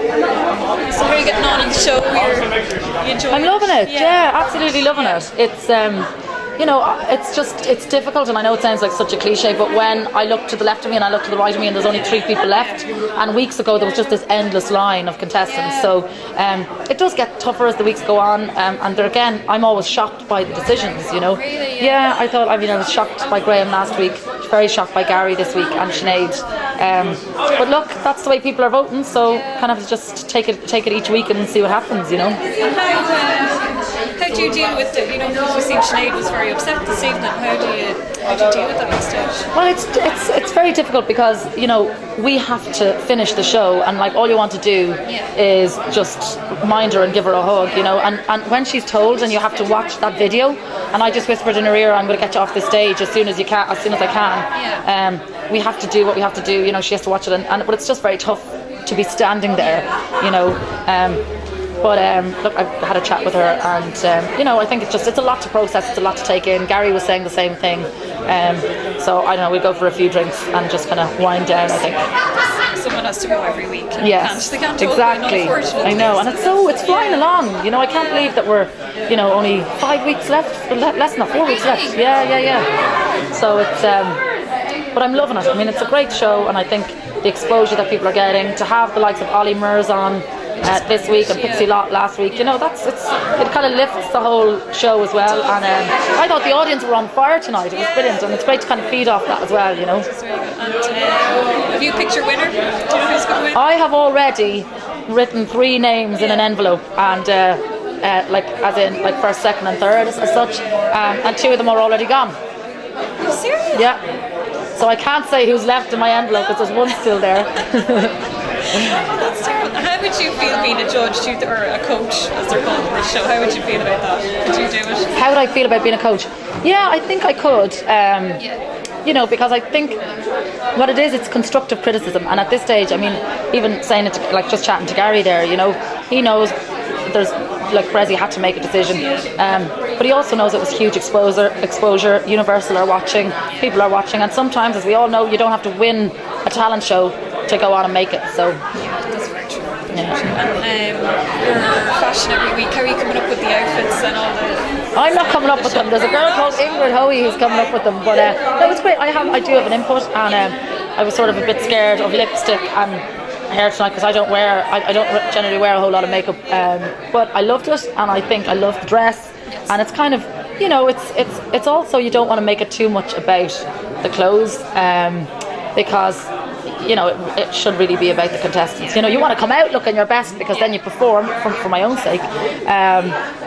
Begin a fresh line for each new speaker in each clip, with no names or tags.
So how are you getting on in the show? You enjoying
I'm loving it. Yeah, absolutely loving it. It's it's difficult, and I know it sounds like such a cliche, but when I look to the left of me and I look to the right of me and there's only 3 people left, and weeks ago there was just this endless line of contestants, so it does get tougher as the weeks go on, and there again, I'm always shocked by the decisions,
Really?
Yeah, I was shocked by Graham last week, very shocked by Gary this week, and Sinead. But look, that's the way people are voting, so kind of just take it each week and see what happens,
How do you deal with it? Because we've seen Sinead was very upset this evening. How do you deal with that next stage?
Well, it's very difficult because we have to finish the show, and like all you want to do is just mind her and give her a hug, and when she's told and you have to watch that video, and I just whispered in her ear, I'm going to get you off the stage as soon as I can. We have to do what we have to do. She has to watch it, but it's just very tough to be standing there, But look, I've had a chat with her, and I think it's a lot to process. It's a lot to take in. Gary was saying the same thing, so I don't know. We go for a few drinks and just kind of wind down. I think
someone has to go every week.
Yes,
they can't
exactly. I know, and it's flying along. I can't believe that we're only 5 weeks left, less than 4 weeks left. Yeah. So it's but I'm loving it. I mean, it's a great show, and I think the exposure that people are getting, to have the likes of Ollie Murs on this week and Pixie Lott last week, it kind of lifts the whole show as well, and I thought the audience were on fire tonight. It was brilliant, and it's great to kind of feed off that as well,
That's very good. And have you picked your winner? Do you know who's going to win?
I have already written 3 names in an envelope, and as in first, second and third as such, and 2 of them are already gone.
Are you serious?
Yeah, so I can't say who's left in my envelope because there's one still there.
That's terrible. How would you feel being a judge or a coach, as they're called in this show? How would you feel about that? Could you do it?
How would I feel about being a coach? Yeah, I think I could. Because I think what it is, it's constructive criticism, and at this stage, I mean, even saying it just chatting to Gary there, he knows there's Brezzy had to make a decision, but he also knows it was huge exposure. Universal are watching, people are watching, and sometimes, as we all know, you don't have to win a talent show to go on and make it. So
that's very true. And your fashion every week, how are you coming up with the outfits and all the...
I'm not coming up with them. There's a girl called Ingrid Hoey who's coming up with them, but no, it's great. I do have an input, and I was sort of a bit scared of lipstick and hair tonight because I don't generally wear a whole lot of makeup, but I loved it, and I think I love the dress, and it's kind of it's also, you don't want to make it too much about the clothes, because it should really be about the contestants. You want to come out looking your best, because then you perform for my own sake.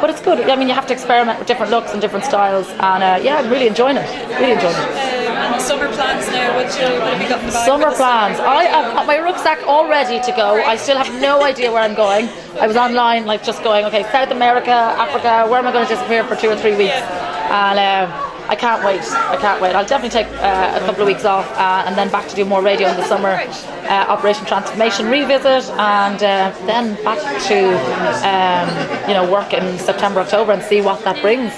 But it's good. I mean, you have to experiment with different looks and different styles, and I'm really enjoying it.
And summer plans now. What have you got in the bag?
Summer plans. I have got my rucksack all ready to go. I still have no idea where I'm going. I was online, just going, okay, South America, Africa. Where am I going to disappear for 2 or 3 weeks? And I can't wait. I'll definitely take a couple of weeks off, and then back to do more radio in the summer. Operation Transformation revisit, and then back to work in September, October, and see what that brings.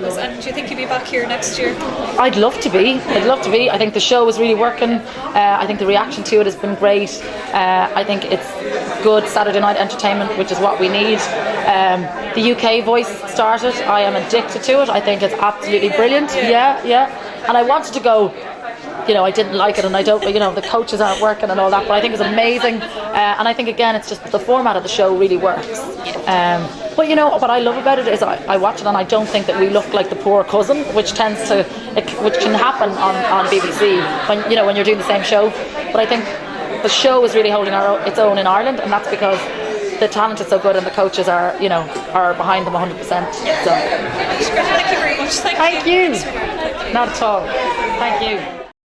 And do you think you'll be back here next year?
I'd love to be. I think the show is really working. I think the reaction to it has been great. I think it's good Saturday night entertainment, which is what we need. The UK Voice started. I am addicted to it. I think it's absolutely brilliant. Yeah. And I wanted to go. I didn't like it, and I don't. The coaches aren't working and all that. But I think it's amazing. And I think again, it's just the format of the show really works. But what I love about it is I watch it, and I don't think that we look like the poor cousin, which can happen on BBC when you're doing the same show. But I think the show is really holding its own in Ireland, and that's because the talent is so good, and the coaches are behind them 100%. So.
Thank you very much. Thank you.
Not at all. Thank you.